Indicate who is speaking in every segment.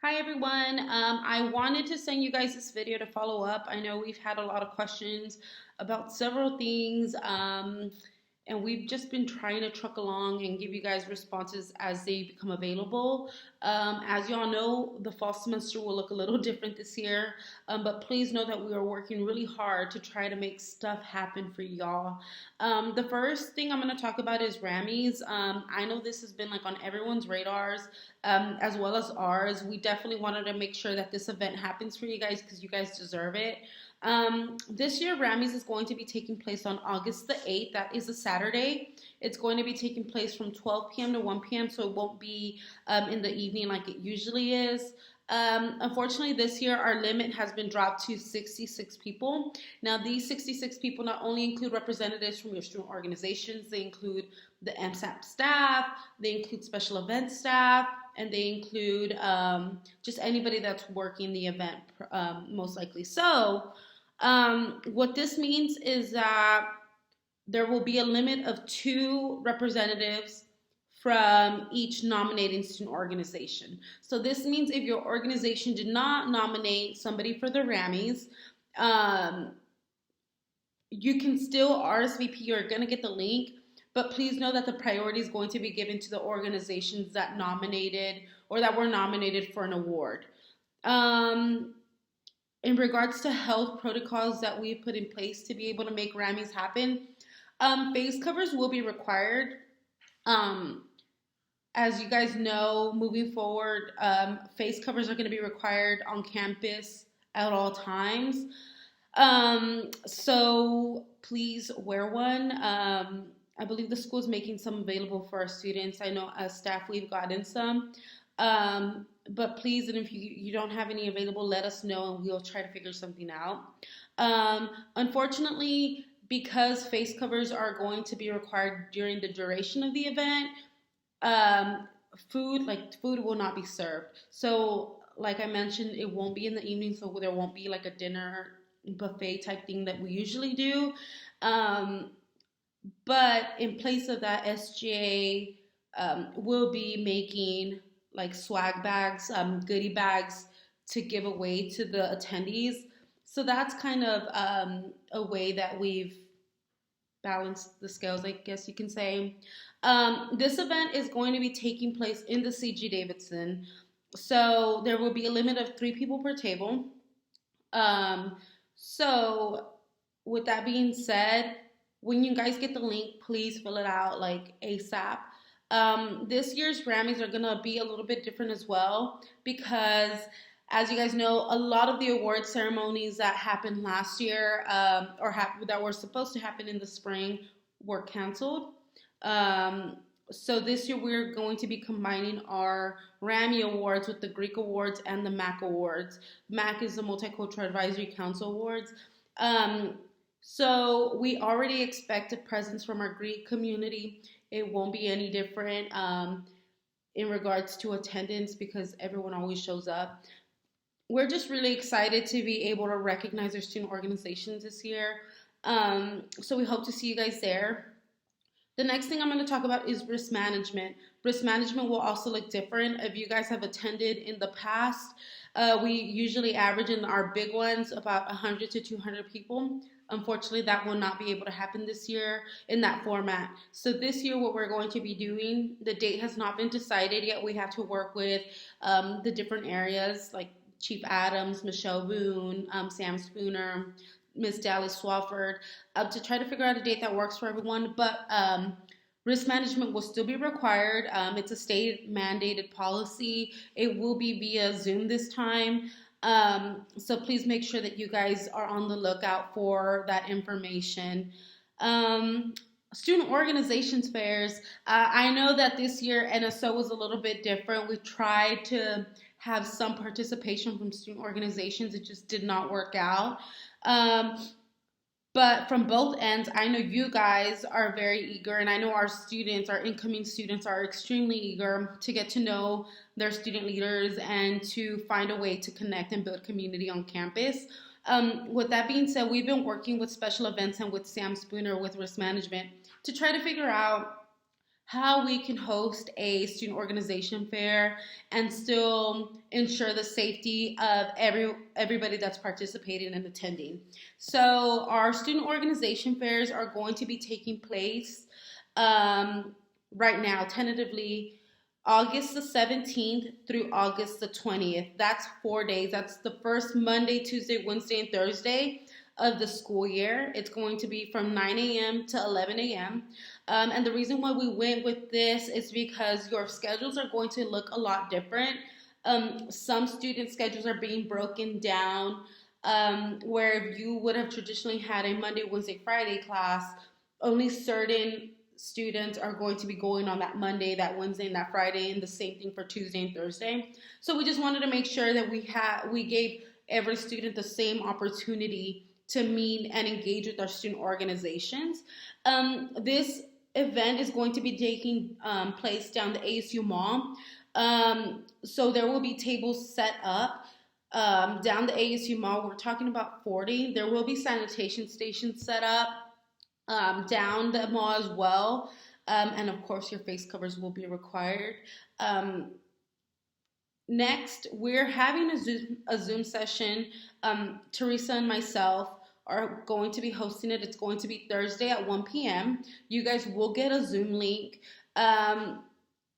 Speaker 1: Hi everyone. I wanted to send you guys this video to follow up. I know we've had a lot of questions about several things, and we've just been trying to truck along and give you guys responses as they become available. As y'all know, the fall semester will look a little different this year, but please know that we are working really hard to try to make stuff happen for y'all. The first thing I'm going to talk about is Grammys. I know this has been like on everyone's radars, as well as ours. We definitely wanted to make sure that this event happens for you guys because you guys deserve it. This year, Grammys is going to be taking place on August the 8th. That is a Saturday. It's going to be taking place from 12 p.m. to 1 p.m., so it won't be in the evening like it usually is. Unfortunately, this year our limit has been dropped to 66 people. Now, these 66 people not only include representatives from your student organizations, they include the MSAP staff, they include special event staff, and they include just anybody that's working the event, most likely. So, what this means is that there will be a limit of 2 representatives from each nominating student organization. So this means if your organization did not nominate somebody for the Grammys, you can still RSVP. You're going to get the link, but please know that the priority is going to be given to the organizations that nominated or that were nominated for an award. In regards to health protocols that we've put in place to be able to make Grammys happen, face covers will be required. As you guys know, moving forward, face covers are going to be required on campus at all times. So please wear one. I believe the school is making some available for our students. I know as staff we've gotten some. But please, and if you don't have any available, let us know and we'll try to figure something out. Unfortunately, because face covers are going to be required during the duration of the event, food will not be served. So like I mentioned, it won't be in the evening, so there won't be like a dinner buffet type thing that we usually do. But in place of that, SGA will be making like swag bags, goodie bags to give away to the attendees. So that's kind of a way that we've balanced the scales, I guess you can say. This event is going to be taking place in the C.G. Davidson. So there will be a limit of 3 people per table. So with that being said, when you guys get the link, please fill it out like ASAP. This year's Grammys are going to be a little bit different as well because, as you guys know, a lot of the award ceremonies that happened last year that were supposed to happen in the spring were canceled. So this year we're going to be combining our Grammy Awards with the Greek Awards and the MAC Awards. MAC is the Multicultural Advisory Council Awards. So we already expect a presence from our Greek community. It won't be any different in regards to attendance because everyone always shows up. We're just really excited to be able to recognize our student organizations this year. So we hope to see you guys there. The next thing I'm going to talk about is risk management. Risk management will also look different. If you guys have attended in the past, we usually average in our big ones about 100 to 200 people. Unfortunately, that will not be able to happen this year in that format. So this year, what we're going to be doing, the date has not been decided yet. We have to work with the different areas like Chief Adams, Michelle Boone, Sam Spooner, Miss Dallas Swafford, to try to figure out a date that works for everyone. But risk management will still be required. It's a state mandated policy. It will be via Zoom this time. So please make sure that you guys are on the lookout for that information. Student organizations fairs. I know that this year NSO was a little bit different. We tried to have some participation from student organizations. It just did not work out. But from both ends, I know you guys are very eager, and I know our students, our incoming students, are extremely eager to get to know their student leaders and to find a way to connect and build community on campus. With that being said, we've been working with special events and with Sam Spooner with risk management to try to figure out how we can host a student organization fair and still ensure the safety of everybody that's participating and attending. So our student organization fairs are going to be taking place right now, tentatively, August the 17th through August the 20th. That's 4 days. That's the first Monday, Tuesday, Wednesday, and Thursday of the school year. It's going to be from 9 a.m. to 11 a.m. And the reason why we went with this is because your schedules are going to look a lot different. Some student schedules are being broken down, where you would have traditionally had a Monday, Wednesday, Friday class. Only certain students are going to be going on that Monday, that Wednesday, and that Friday, and the same thing for Tuesday and Thursday. So we just wanted to make sure that we gave every student the same opportunity to meet and engage with our student organizations. This event is going to be taking place down the ASU Mall. So there will be tables set up down the ASU Mall. We're talking about 40. There will be sanitation stations set up down the mall as well. And of course, your face covers will be required. Next, we're having a Zoom session. Teresa and myself are going to be hosting it. It's going to be Thursday at 1 p.m. You guys will get a Zoom link.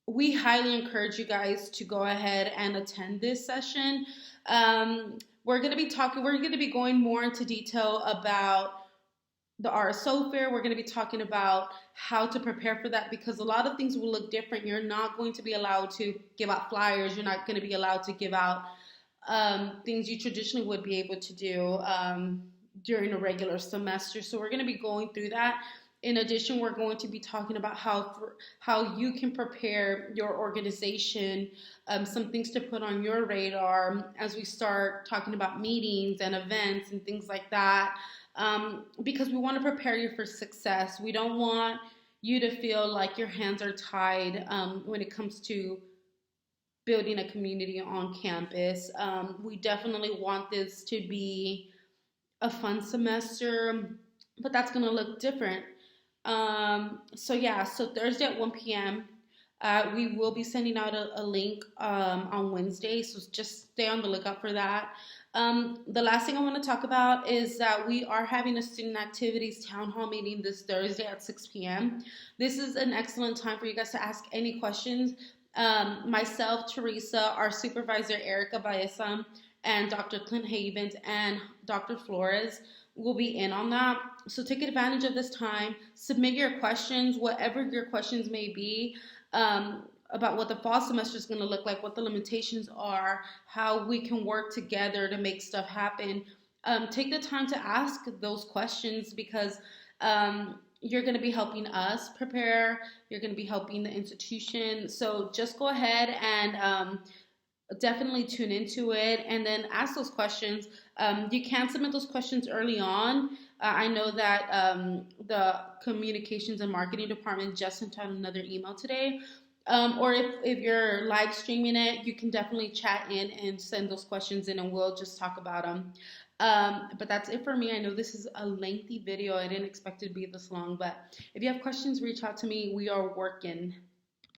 Speaker 1: We highly encourage you guys to go ahead and attend this session. We're going to be going more into detail about the RSO fair. We're going to be talking about how to prepare for that, because a lot of things will look different. You're not going to be allowed to give out flyers. You're not going to be allowed to give out things you traditionally would be able to do during a regular semester. So we're going to be going through that. In addition, we're going to be talking about how you can prepare your organization, some things to put on your radar as we start talking about meetings and events and things like that. Because we want to prepare you for success. We don't want you to feel like your hands are tied when it comes to building a community on campus. We definitely want this to be a fun semester, but that's going to look different. So Thursday at 1 p.m., we will be sending out a link on Wednesday, so just stay on the lookout for that. The last thing I want to talk about is that we are having a student activities town hall meeting this Thursday at 6 p.m. This is an excellent time for you guys to ask any questions. Myself, Teresa, our supervisor, Erica Baeza, and Dr. Clint Havens and Dr. Flores will be in on that. So take advantage of this time. Submit your questions, whatever your questions may be, about what the fall semester is going to look like, what the limitations are, how we can work together to make stuff happen. Take the time to ask those questions, because you're going to be helping us prepare. You're going to be helping the institution. So just go ahead and definitely tune into it and then ask those questions. You can submit those questions early on. I know that the communications and marketing department just sent out another email today. Or if you're live streaming it, you can definitely chat in and send those questions in and we'll just talk about them. But that's it for me. I know this is a lengthy video. I didn't expect it to be this long, but if you have questions, reach out to me. We are working.